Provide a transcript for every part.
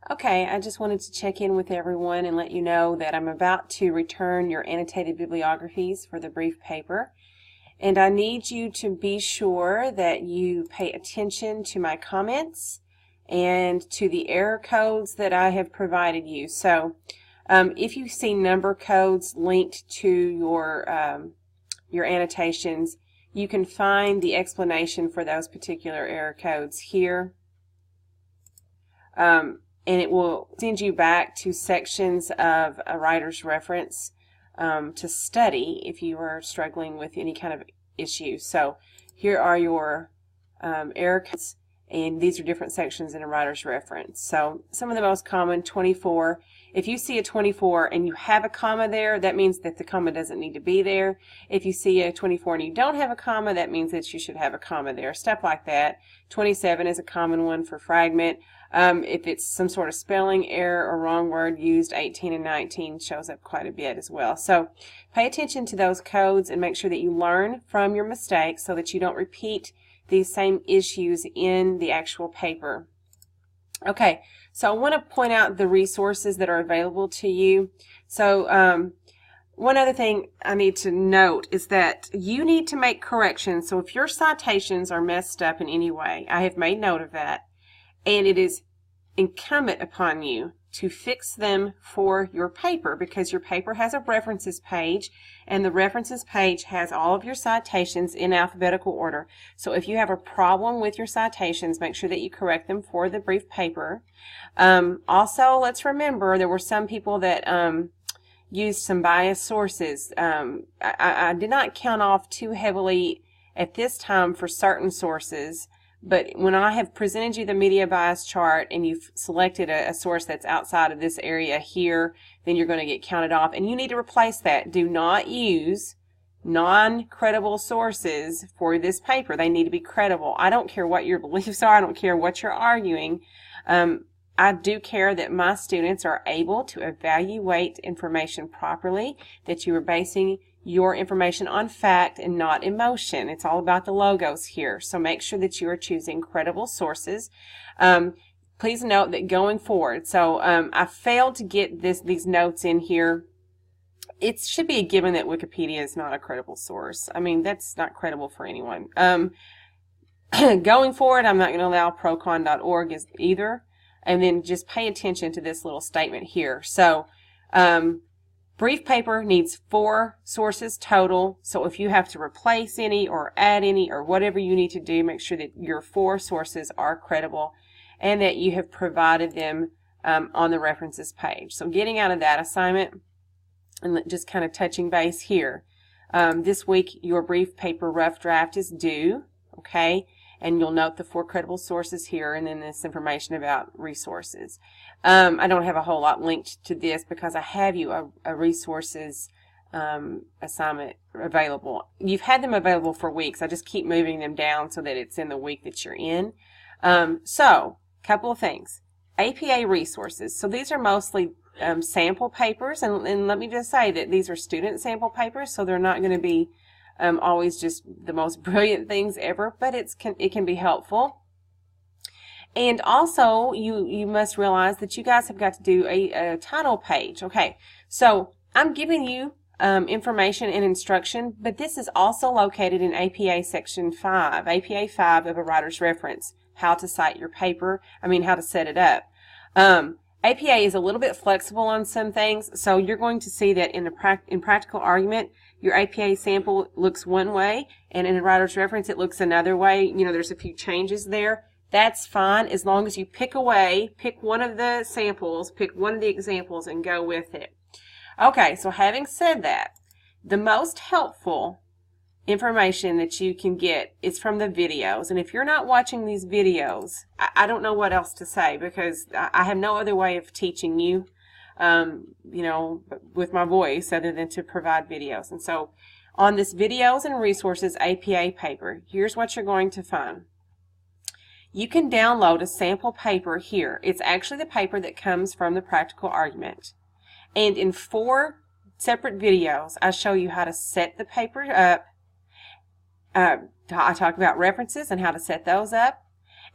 Okay, I just wanted to check in with everyone and let you know that I'm about to return your annotated bibliographies for the brief paper. And I need you to be sure that you pay attention to my comments and to the error codes that I have provided you. So if you see number codes linked to your annotations, you can find the explanation for those particular error codes here. And it will send you back to sections of a writer's reference to study if you are struggling with any kind of issue. So here are your error codes, and these are different sections in a writer's reference. So some of the most common, 24. If you see a 24 and you have a comma there, that means that the comma doesn't need to be there. If you see a 24 and you don't have a comma, that means that you should have a comma there. Stuff like that. 27 is a common one for fragment. If it's some sort of spelling error or wrong word used, 18 and 19 shows up quite a bit as well. So pay attention to those codes and make sure that you learn from your mistakes so that you don't repeat these same issues in the actual paper. Okay, so I want to point out the resources that are available to you. So one other thing I need to note is that you need to make corrections. So if your citations are messed up in any way, I have made note of that, and it is incumbent upon you to fix them for your paper, because your paper has a references page, and the references page has all of your citations in alphabetical order. So if you have a problem with your citations, make sure that you correct them for the brief paper. Also, let's remember there were some people that used some biased sources. I did not count off too heavily at this time for certain sources, but when I have presented you the media bias chart and you've selected a source that's outside of this area here, then you're going to get counted off, and you need to replace that. Do not use non-credible sources for this paper. They need to be credible. I don't care what your beliefs are. I don't care what you're arguing. I do care that my students are able to evaluate information properly, that you are basing your information on fact and not emotion. It's all about the logos here. So make sure that you are choosing credible sources. Please note that going forward, so I failed to get these notes in here. It should be a given that Wikipedia is not a credible source. I mean, that's not credible for anyone. Going forward, I'm not going to allow procon.org either. And then just pay attention to this little statement here. So brief paper needs 4 sources total. So if you have to replace any or add any or whatever you need to do, make sure that your 4 sources are credible and that you have provided them on the references page. So getting out of that assignment and just kind of touching base here. This week your brief paper rough draft is due, okay? And you'll note the 4 credible sources here, and then this information about resources. I don't have a whole lot linked to this because I have you a resources assignment available. You've had them available for weeks. I just keep moving them down so that it's in the week that you're in. So, a couple of things. APA resources. So these are mostly sample papers, and let me just say that these are student sample papers, so they're not going to be always just the most brilliant things ever, but it can be helpful. And also, you must realize that you guys have got to do a title page. Okay, so I'm giving you information and instruction, but this is also located in APA Section 5, APA 5 of a writer's reference, how to cite your paper, how to set it up. APA is a little bit flexible on some things, so you're going to see that in practical argument, your APA sample looks one way, and in a writer's reference it looks another way. There's a few changes there. That's fine as long as you pick one of the samples, pick one of the examples, and go with it. Okay, so having said that, the most helpful information that you can get is from the videos. And if you're not watching these videos, I don't know what else to say, because I have no other way of teaching you, with my voice other than to provide videos. And so on this videos and resources APA paper, here's what you're going to find. You can download a sample paper here. It's actually the paper that comes from the practical argument. And in 4 separate videos, I show you how to set the paper up. I talk about references and how to set those up.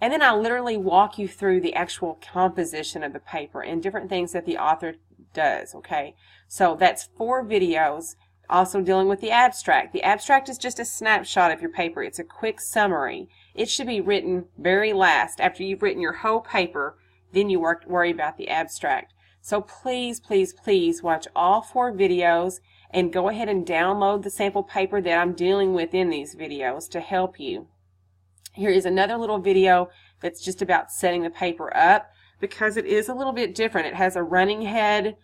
And then I literally walk you through the actual composition of the paper and different things that the author does, okay? So that's 4 videos. Also dealing with the abstract. The abstract is just a snapshot of your paper. It's a quick summary. It should be written very last. After you've written your whole paper, then you worry about the abstract. So please, please, please watch all 4 videos and go ahead and download the sample paper that I'm dealing with in these videos to help you. Here is another little video that's just about setting the paper up because it is a little bit different. It has a running head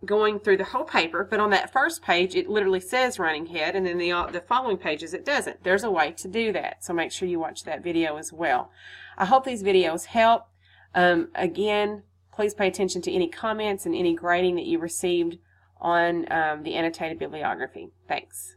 going through the whole paper, but on that first page it literally says running head, and then the following pages it doesn't. There's a way to do that, so make sure you watch that video as well. I hope these videos help. Again, please pay attention to any comments and any grading that you received on the annotated bibliography. Thanks.